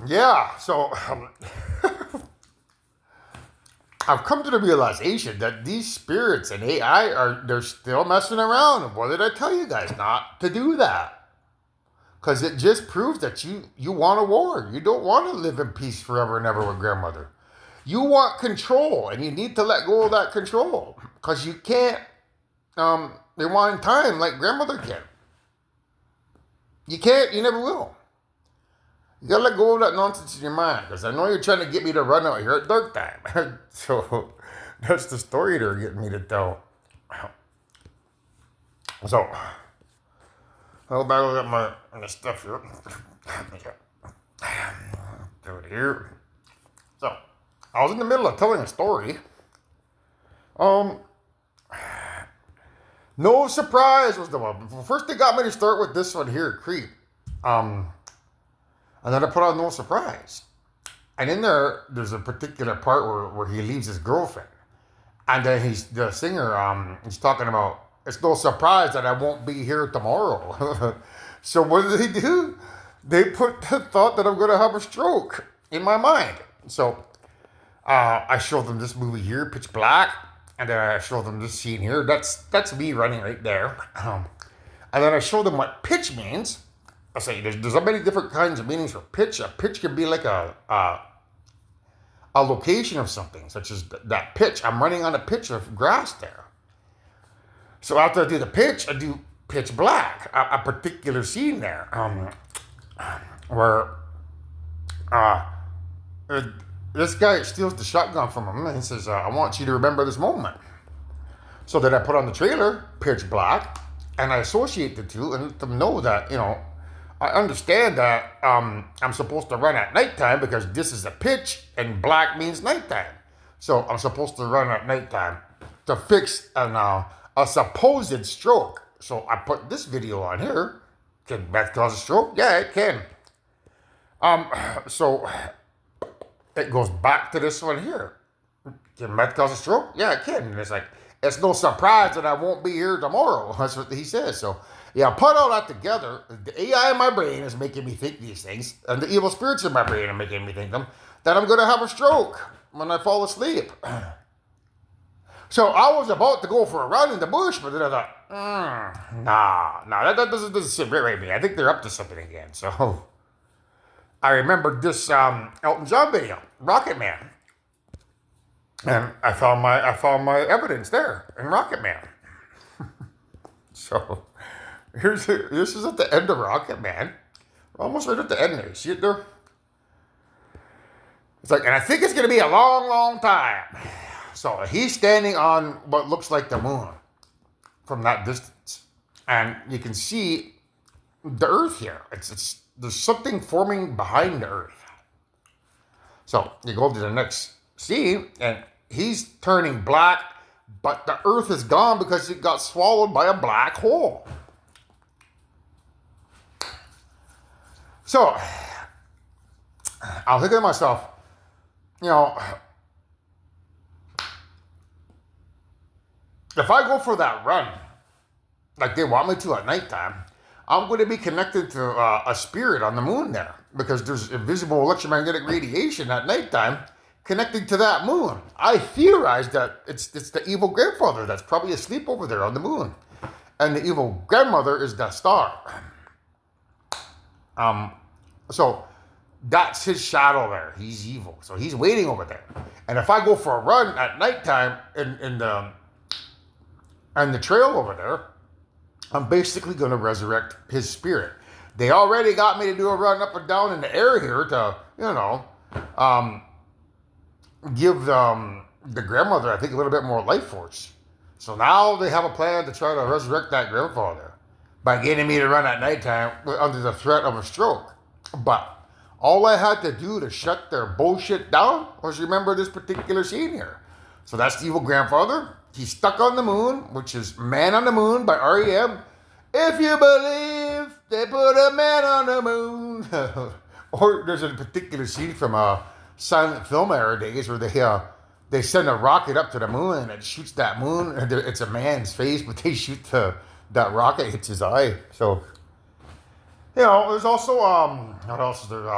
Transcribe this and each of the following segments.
yeah, so I've come to the realization that these spirits and AI they're still messing around. What did I tell you guys not to do that? Because it just proves that you want a war. You don't want to live in peace forever and ever with grandmother. You want control, and you need to let go of that control because you can't rewind time like grandmother can. You can't. You never will. You gotta let go of that nonsense in your mind, because I know you're trying to get me to run out here at dark time. So that's the story they're getting me to tell. So I'll back up my stuff here. Do it here. So I was in the middle of telling a story. No Surprise was the one. First they got me to start with this one here, Creep. And then I put on No Surprise. And in there's a particular part where he leaves his girlfriend. And then the singer, he's talking about, it's no surprise that I won't be here tomorrow. So what did they do? They put the thought that I'm going to have a stroke in my mind. So I showed them this movie here, Pitch Black. And then I showed them this scene here. That's me running right there. And then I showed them what pitch means. I say there's so many different kinds of meanings for pitch. A pitch can be like a location of something, such as that pitch. I'm running on a pitch of grass there. So after I do the pitch, I do Pitch Black, a particular scene there, where this guy steals the shotgun from him and he says, I want you to remember this moment. So then I put on the trailer, Pitch Black, and I associate the two and let them know that, I understand that I'm supposed to run at nighttime because this is a pitch and black means nighttime. So I'm supposed to run at nighttime to fix a supposed stroke. So I put this video on here. Can meth cause a stroke? Yeah, it can. So it goes back to this one here. Can meth cause a stroke? Yeah, it can. And it's like, it's no surprise that I won't be here tomorrow. That's what he says. So yeah, put all that together. The AI in my brain is making me think these things, and the evil spirits in my brain are making me think them, that I'm going to have a stroke when I fall asleep. So I was about to go for a run in the bush, but then I thought, nah, that doesn't sit right with me. I think they're up to something again. So I remembered this Elton John video, Rocket Man, and I found my evidence there in Rocket Man. So this is at the end of Rocket Man. We're almost right at the end there. You see it there? It's like, and I think it's going to be a long, long time. So he's standing on what looks like the moon from that distance. And you can see the Earth here. There's something forming behind the Earth. So you go to the next scene, and he's turning black, but the Earth is gone because it got swallowed by a black hole. So I'll think to myself, if I go for that run, like they want me to at nighttime, I'm going to be connected to a spirit on the moon there, because there's invisible electromagnetic radiation at nighttime connecting to that moon. I theorize that it's the evil grandfather that's probably asleep over there on the moon, and the evil grandmother is the star. So that's his shadow there. He's evil, so he's waiting over there. And if I go for a run at nighttime in the trail over there, I'm basically going to resurrect his spirit. They already got me to do a run up and down in the air here to, give the grandmother, I think, a little bit more life force. So now they have a plan to try to resurrect that grandfather by getting me to run at nighttime under the threat of a stroke. But all I had to do to shut their bullshit down was remember this particular scene here. So that's the evil grandfather. He's stuck on the moon, which is Man on the Moon by R.E.M. If you believe they put a man on the moon. Or there's a particular scene from silent film era days where they send a rocket up to the moon and it shoots that moon. And it's a man's face, but they shoot that rocket hits his eye. So, there's also, what else is there?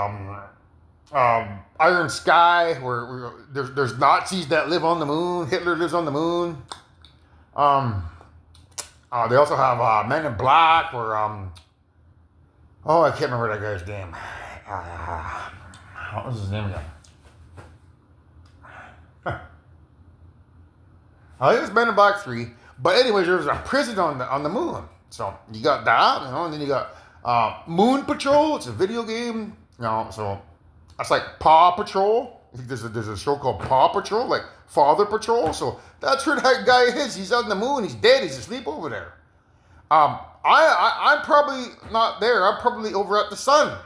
Iron Sky, where there's Nazis that live on the moon. Hitler lives on the moon. Um, they also have Men in Black, where oh, I can't remember that guy's name. What was his name again? I think it's Men in Black 3. But anyways, there's a prison on the moon. So you got that, and then you got Moon Patrol. It's a video game, so that's like Paw Patrol. I think there's a show called Paw Patrol, like Father Patrol. So that's where that guy is. He's on the moon. He's dead. He's asleep over there. I'm probably not there. I'm probably over at the sun,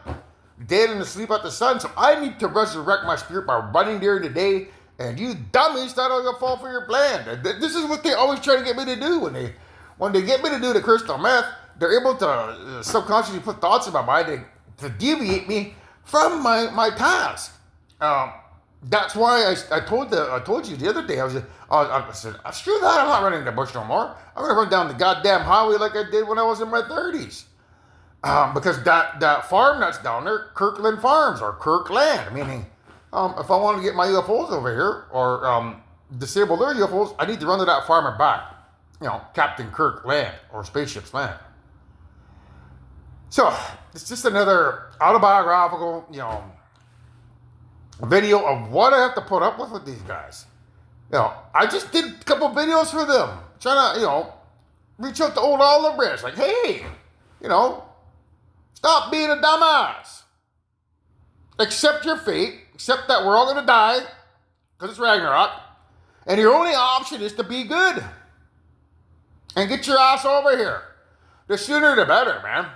dead and asleep at the sun. So I need to resurrect my spirit by running there today. And you dummies thought I was gonna fall for your plan. This is what they always try to get me to do when they get me to do the crystal meth. They're able to subconsciously put thoughts in my mind to deviate me from my task. That's why I told you the other day. I said, screw that. I'm not running the bush no more. I'm gonna run down the goddamn highway like I did when I was in my 30s. Because that farm that's down there, Kirkland Farms or Kirkland, meaning if I want to get my UFOs over here or disable their UFOs, I need to run to that farm and back. Captain Kirk Land or Spaceship's Land. So it's just another autobiographical, video of what I have to put up with these guys. I just did a couple videos for them, trying to, reach out to old Olive Branch, like, hey, stop being a dumbass. Accept your fate. Accept that we're all going to die, because it's Ragnarok, and your only option is to be good. And get your ass over here. The sooner the better, man.